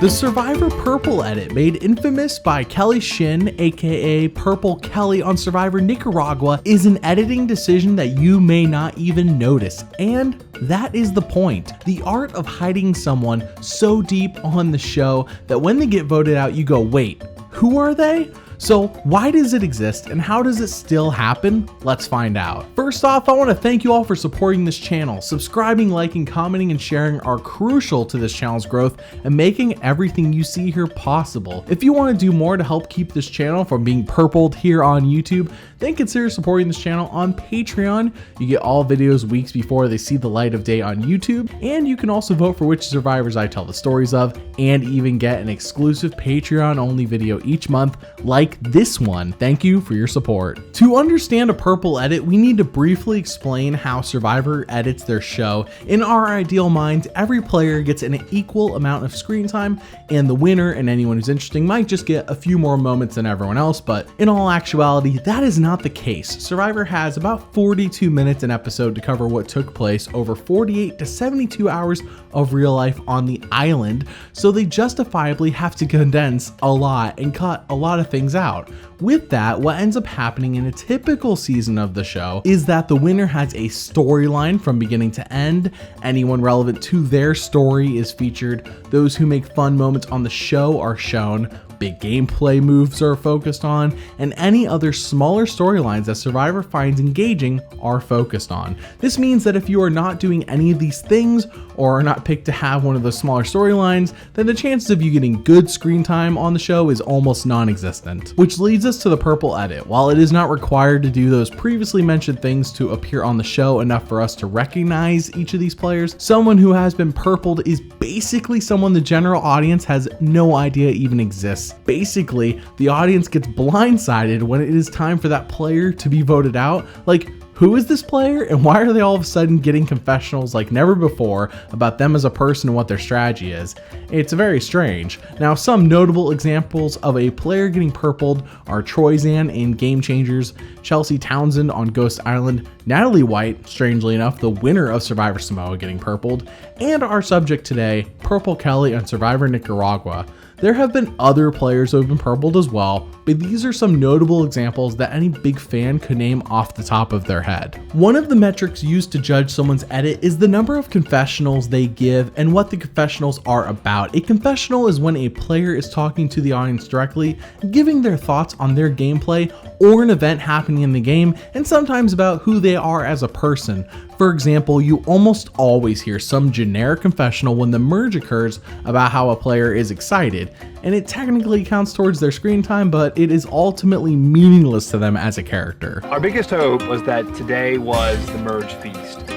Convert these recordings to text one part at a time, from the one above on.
The Survivor Purple edit, made infamous by Kelly Shin, aka Purple Kelly on Survivor Nicaragua, is an editing decision that you may not even notice, and that is the point. The art of hiding someone so deep on the show that when they get voted out you go, wait, who are they? So why does it exist and how does it still happen? Let's find out. First off, I want to thank you all for supporting this channel. Subscribing, liking, commenting, and sharing are crucial to this channel's growth and making everything you see here possible. If you want to do more to help keep this channel from being purpled here on YouTube, then consider supporting this channel on Patreon. You get all videos weeks before they see the light of day on YouTube, and you can also vote for which survivors I tell the stories of, and even get an exclusive Patreon only video each month like this one. Thank you for your support. To understand a purple edit, we need to briefly explain how Survivor edits their show. In our ideal minds, every player gets an equal amount of screen time, and the winner and anyone who's interesting might just get a few more moments than everyone else, but in all actuality, that is not the case. Survivor has about 42 minutes an episode to cover what took place over 48 to 72 hours of real life on the island, so they justifiably have to condense a lot and cut a lot of things out. With that, what ends up happening in a typical season of the show is that the winner has a storyline from beginning to end. Anyone relevant to their story is featured. Those who make fun moments on the show are shown. Big gameplay moves are focused on, and any other smaller storylines that Survivor finds engaging are focused on. This means that if you are not doing any of these things or are not picked to have one of those smaller storylines, then the chances of you getting good screen time on the show is almost non-existent. Which leads us to the purple edit. While it is not required to do those previously mentioned things to appear on the show enough for us to recognize each of these players, someone who has been purpled is basically someone the general audience has no idea even exists. Basically, the audience gets blindsided when it is time for that player to be voted out. Like, who is this player and why are they all of a sudden getting confessionals like never before about them as a person and what their strategy is? It's very strange. Now, some notable examples of a player getting purpled are Troyzan in Game Changers, Chelsea Townsend on Ghost Island, Natalie White, strangely enough, the winner of Survivor Samoa, getting purpled, and our subject today, Purple Kelly on Survivor Nicaragua. There have been other players who have been purpled as well, but these are some notable examples that any big fan could name off the top of their head. One of the metrics used to judge someone's edit is the number of confessionals they give and what the confessionals are about. A confessional is when a player is talking to the audience directly, giving their thoughts on their gameplay or an event happening in the game, and sometimes about who they are as a person. For example, you almost always hear some generic confessional when the merge occurs about how a player is excited, and it technically counts towards their screen time, but it is ultimately meaningless to them as a character. Our biggest hope was that today was the merge feast.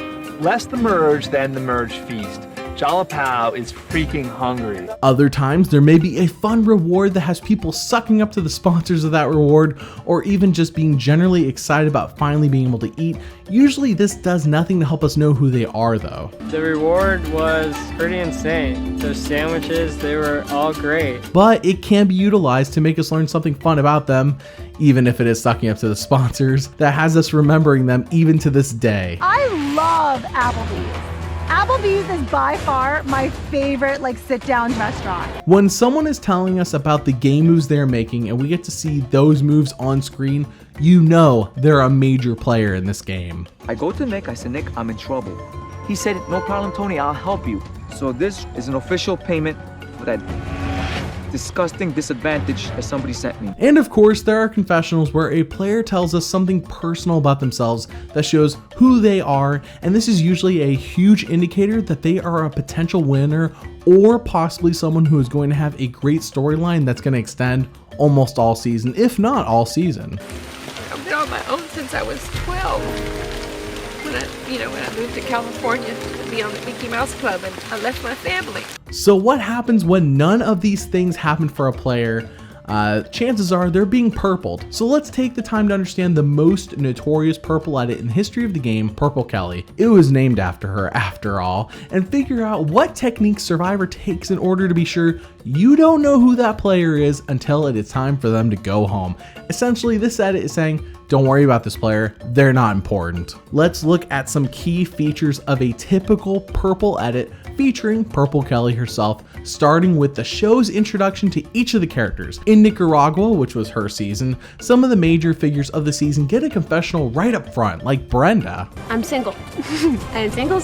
Less the merge than the merge feast. Jalapao is freaking hungry. Other times, there may be a fun reward that has people sucking up to the sponsors of that reward, or even just being generally excited about finally being able to eat. Usually this does nothing to help us know who they are though. The reward was pretty insane. Those sandwiches, they were all great. But it can be utilized to make us learn something fun about them, even if it is sucking up to the sponsors, that has us remembering them even to this day. I love Applebee's. Applebee's is by far my favorite sit-down restaurant. When someone is telling us about the game moves they're making and we get to see those moves on screen, you know they're a major player in this game. I go to Nick, I said, Nick, I'm in trouble. He said, no problem, Tony, I'll help you. So this is an official payment for that disgusting disadvantage that somebody sent me. And of course, there are confessionals where a player tells us something personal about themselves that shows who they are, and this is usually a huge indicator that they are a potential winner or possibly someone who is going to have a great storyline that's going to extend almost all season, if not all season. I've been on my own since I was 12. When I moved to California to be on the Mickey Mouse Club, and I left my family. So what happens when none of these things happen for a player? Chances are they're being purpled. So let's take the time to understand the most notorious purple edit in the history of the game, Purple Kelly. It was named after her after all, and figure out what techniques Survivor takes in order to be sure you don't know who that player is until it is time for them to go home. Essentially, this edit is saying, don't worry about this player, they're not important. Let's look at some key features of a typical purple edit featuring Purple Kelly herself, starting with the show's introduction to each of the characters. In Nicaragua, which was her season, some of the major figures of the season get a confessional right up front, like Brenda. I'm single. I'm single,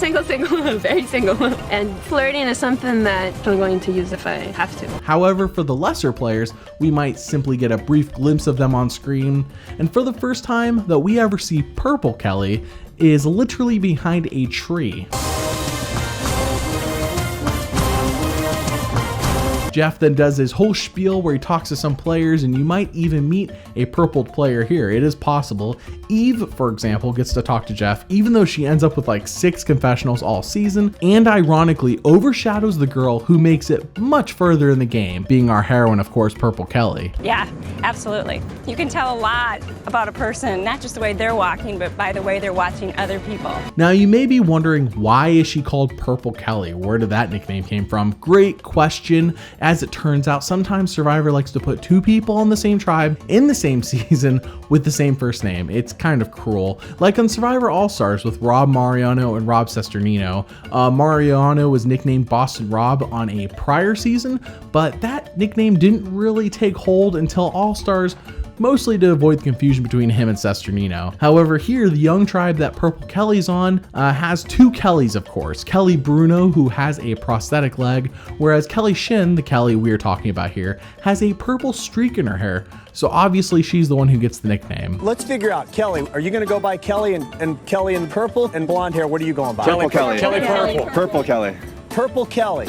very single. And flirting is something that I'm going to use if I have to. However, for the lesser players, we might simply get a brief glimpse of them on screen. And for the first time that we ever see Purple Kelly is literally behind a tree. Jeff then does his whole spiel where he talks to some players, and you might even meet a purpled player here. It is possible. Eve, for example, gets to talk to Jeff, even though she ends up with like 6 confessionals all season, and ironically overshadows the girl who makes it much further in the game, being our heroine, of course, Purple Kelly. Yeah, absolutely. You can tell a lot about a person, not just the way they're walking, but by the way they're watching other people. Now, you may be wondering, why is she called Purple Kelly? Where did that nickname came from? Great question. As it turns out, sometimes Survivor likes to put 2 people on the same tribe in the same season with the same first name. It's kind of cruel. Like on Survivor All-Stars with Rob Mariano and Rob Sesternino. Mariano was nicknamed Boston Rob on a prior season, but that nickname didn't really take hold until All-Stars, mostly to avoid the confusion between him and Sesternino. However, here, the young tribe that Purple Kelly's on has 2 Kellys, of course. Kelly Bruno, who has a prosthetic leg, whereas Kelly Shin, the Kelly we're talking about here, has a purple streak in her hair. So obviously she's the one who gets the nickname. Let's figure out, Kelly, are you gonna go by Kelly and Kelly in purple and blonde hair? What are you going by? Purple Kelly. Kelly purple. Purple Kelly. Purple Kelly.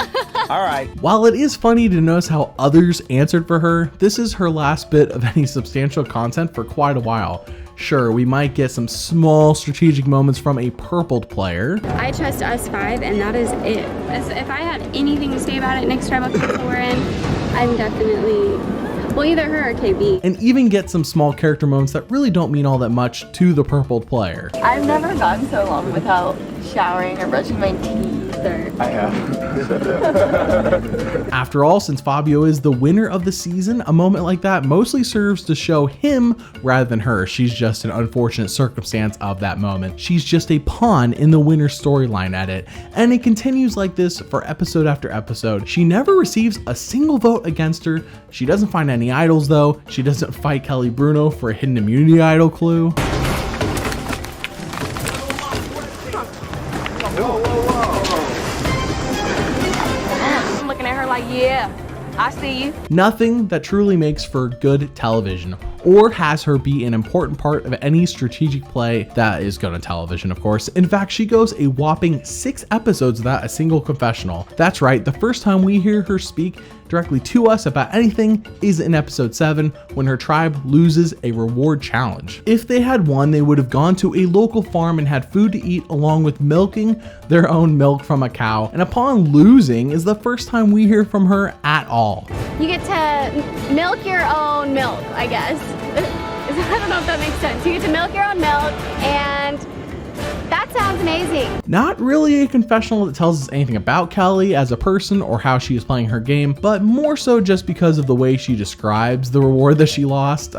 All right. While it is funny to notice how others answered for her, this is her last bit of any substantial content for quite a while. Sure, we might get some small strategic moments from a purpled player. I trust us 5, and that is it. If I had anything to say about it, next tribe we're in, I'm definitely, well, either her or KB. And even get some small character moments that really don't mean all that much to the purpled player. I've never gone so long without showering or brushing my teeth. I have. After all, since Fabio is the winner of the season, a moment like that mostly serves to show him rather than her. She's just an unfortunate circumstance of that moment. She's just a pawn in the winner's storyline at it. And it continues like this for episode after episode. She never receives a single vote against her. She doesn't find any idols though. She doesn't fight Kelly Bruno for a hidden immunity idol clue. Yeah, I see you. Nothing that truly makes for good television, or has her be an important part of any strategic play that is going to television, of course. In fact, she goes a whopping 6 episodes without a single confessional. That's right, the first time we hear her speak directly to us about anything is in episode 7 when her tribe loses a reward challenge. If they had won, they would have gone to a local farm and had food to eat along with milking their own milk from a cow. And upon losing is the first time we hear from her at all. You get to milk your own milk, I guess. I don't know if that makes sense. You get to milk your own milk, and that sounds amazing. Not really a confessional that tells us anything about Kelly as a person or how she is playing her game, but more so just because of the way she describes the reward that she lost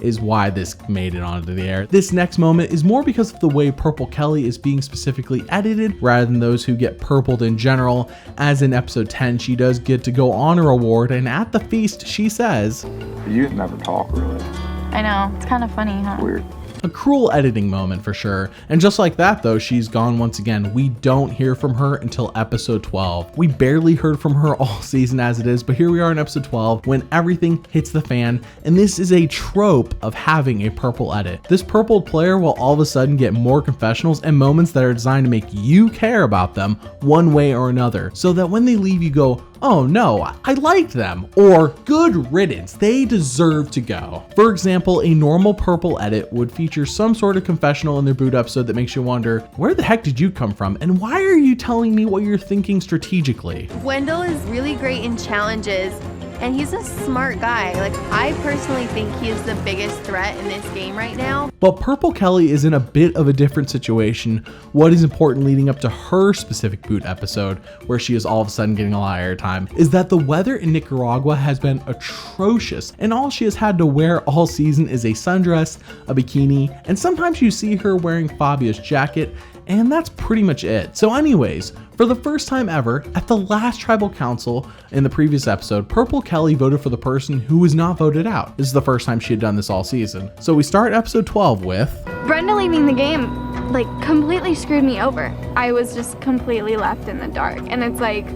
is why this made it onto the air. This next moment is more because of the way Purple Kelly is being specifically edited rather than those who get purpled in general, as in episode 10 she does get to go on a reward, and at the feast she says, You never talk really. I know, it's kind of funny, huh? Weird. A cruel editing moment for sure. And just like that though, she's gone once again. We don't hear from her until episode 12. We barely heard from her all season as it is, but here we are in episode 12 when everything hits the fan, and this is a trope of having a purple edit. This purpled player will all of a sudden get more confessionals and moments that are designed to make you care about them one way or another, so that when they leave you go, oh no, I liked them, or good riddance, they deserve to go. For example, a normal purple edit would feature some sort of confessional in their boot episode that makes you wonder, where the heck did you come from? And why are you telling me what you're thinking strategically? Wendell is really great in challenges, and he's a smart guy. Like, I personally think he is the biggest threat in this game right now. But Purple Kelly is in a bit of a different situation. What is important leading up to her specific boot episode, where she is all of a sudden getting a lot of airtime, is that the weather in Nicaragua has been atrocious, and all she has had to wear all season is a sundress, a bikini, and sometimes you see her wearing Fabio's jacket, and that's pretty much it. So anyways, for the first time ever, at the last tribal council in the previous episode, Purple Kelly voted for the person who was not voted out. This is the first time she had done this all season. So we start episode 12 with... Brenda leaving the game, like, completely screwed me over. I was just completely left in the dark. And it's like,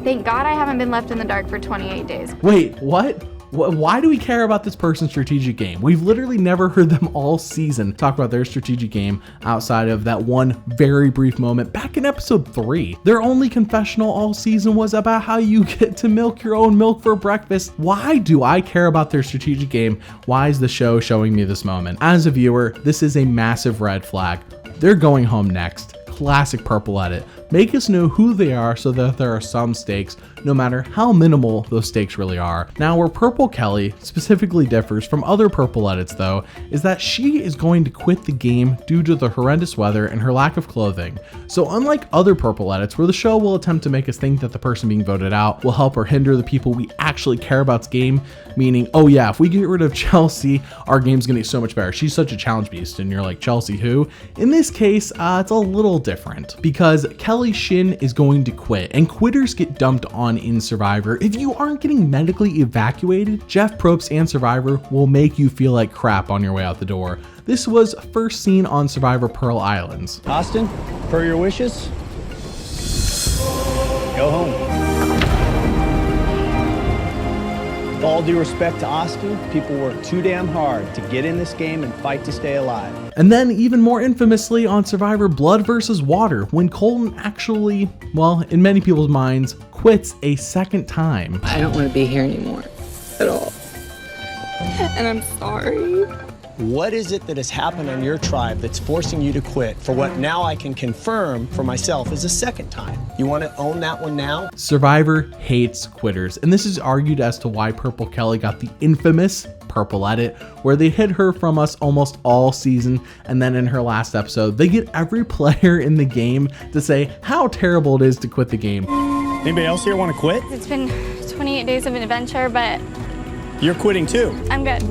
thank God I haven't been left in the dark for 28 days. Wait, what? Why do we care about this person's strategic game? We've literally never heard them all season talk about their strategic game outside of that one very brief moment back in episode 3. Their only confessional all season was about how you get to milk your own milk for breakfast. Why do I care about their strategic game? Why is the show showing me this moment? As a viewer, this is a massive red flag. They're going home next. Classic Purple edit. Make us know who they are so that there are some stakes, no matter how minimal those stakes really are. Now, where Purple Kelly specifically differs from other Purple edits though, is that she is going to quit the game due to the horrendous weather and her lack of clothing. So unlike other Purple edits where the show will attempt to make us think that the person being voted out will help or hinder the people we actually care about's game, meaning, oh yeah, if we get rid of Chelsea, our game's gonna be so much better. She's such a challenge beast, and you're like, Chelsea who? In this case, it's a little different because Kelly Shin is going to quit, and quitters get dumped on in Survivor. If you aren't getting medically evacuated, Jeff Probst and Survivor will make you feel like crap on your way out the door. This was first seen on Survivor Pearl Islands. Austin, per your wishes, go home. With all due respect to Austin, people work too damn hard to get in this game and fight to stay alive. And then even more infamously on Survivor Blood vs. Water, when Colton actually, well, in many people's minds, quits a second time. I don't want to be here anymore at all. And I'm sorry. What is it that has happened on your tribe that's forcing you to quit for what now I can confirm for myself is a second time? You want to own that one now? Survivor hates quitters, and this is argued as to why Purple Kelly got the infamous Purple edit, where they hid her from us almost all season, and then in her last episode, they get every player in the game to say how terrible it is to quit the game. Anybody else here want to quit? It's been 28 days of an adventure, but You're quitting too. I'm good.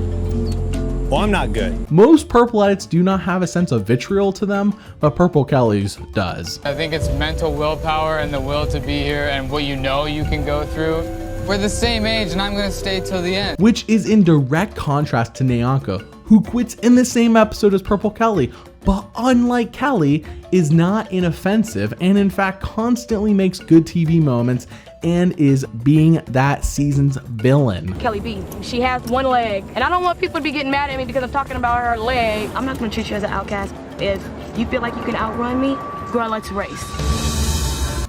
Well, I'm not good. Most Purple edits do not have a sense of vitriol to them, but Purple Kelly's does. I think it's mental willpower and the will to be here and what you know you can go through. We're the same age and I'm gonna stay till the end. Which is in direct contrast to Nyanka, who quits in the same episode as Purple Kelly, but unlike Kelly, is not inoffensive and in fact constantly makes good TV moments and is being that season's villain. Kelly B, she has one leg, and I don't want people to be getting mad at me because I'm talking about her leg. I'm not gonna treat you as an outcast. If you feel like you can outrun me, girl, let's race.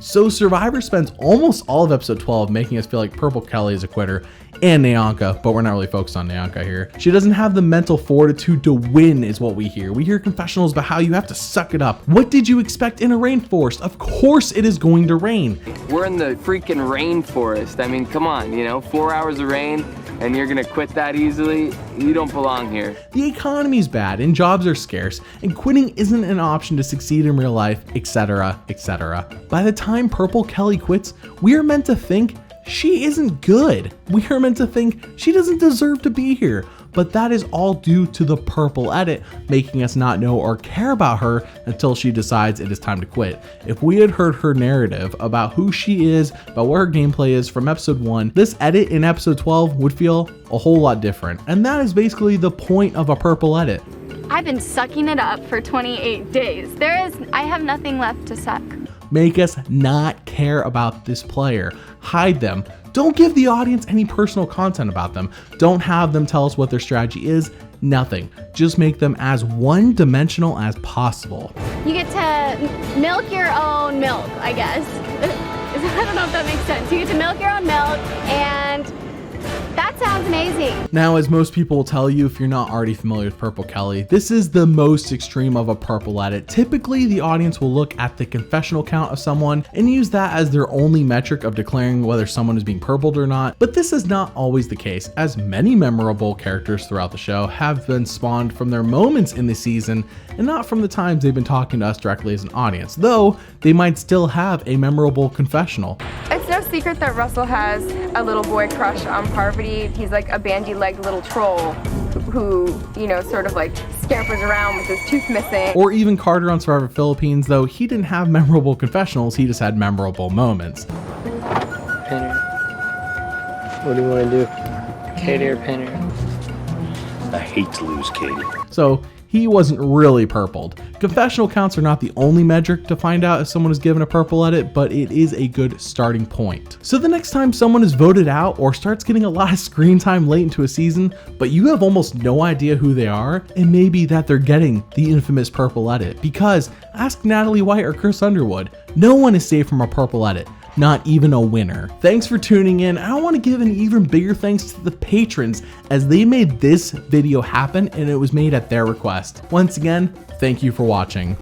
So Survivor spends almost all of episode 12 making us feel like Purple Kelly is a quitter, and Nyanka, but we're not really focused on Nyanka here. She doesn't have the mental fortitude to win is what we hear. We hear confessionals about how you have to suck it up. What did you expect in a rainforest? Of course it is going to rain. We're in the freaking rainforest. I mean, come on, 4 hours of rain and you're gonna quit that easily? You don't belong here. The economy's bad and jobs are scarce, and quitting isn't an option to succeed in real life, etc., etc. By the time Purple Kelly quits, we are meant to think she isn't good. We are meant to think she doesn't deserve to be here. But that is all due to the Purple edit, making us not know or care about her until she decides it is time to quit. If we had heard her narrative about who she is, about what her gameplay is from episode 1, this edit in episode 12 would feel a whole lot different. And that is basically the point of a Purple edit. I've been sucking it up for 28 days. I have nothing left to suck. Make us not care about this player. Hide them. Don't give the audience any personal content about them. Don't have them tell us what their strategy is. Nothing. Just make them as one-dimensional as possible. You get to milk your own milk, I guess. I don't know if that makes sense. You get to milk your own milk, and that sounds amazing. Now, as most people will tell you if you're not already familiar with Purple Kelly, this is the most extreme of a Purple edit. Typically, the audience will look at the confessional count of someone and use that as their only metric of declaring whether someone is being purpled or not, but this is not always the case, as many memorable characters throughout the show have been spawned from their moments in the season and not from the times they've been talking to us directly as an audience, though they might still have a memorable confessional. It's no secret that Russell has a little boy crush on Parvati. He's like a bandy-legged little troll who, sort of like scampers around with his tooth missing. Or even Carter on Survivor Philippines, though he didn't have memorable confessionals, he just had memorable moments. Pinner. What do you want to do? Katie or Pinner? I hate to lose Katie. So he wasn't really purpled. Confessional counts are not the only metric to find out if someone is given a purple edit, but it is a good starting point. So the next time someone is voted out or starts getting a lot of screen time late into a season, but you have almost no idea who they are, it may be that they're getting the infamous purple edit. Because ask Natalie White or Chris Underwood, no one is safe from a purple edit. Not even a winner. Thanks for tuning in. I want to give an even bigger thanks to the patrons as they made this video happen and it was made at their request. Once again, thank you for watching.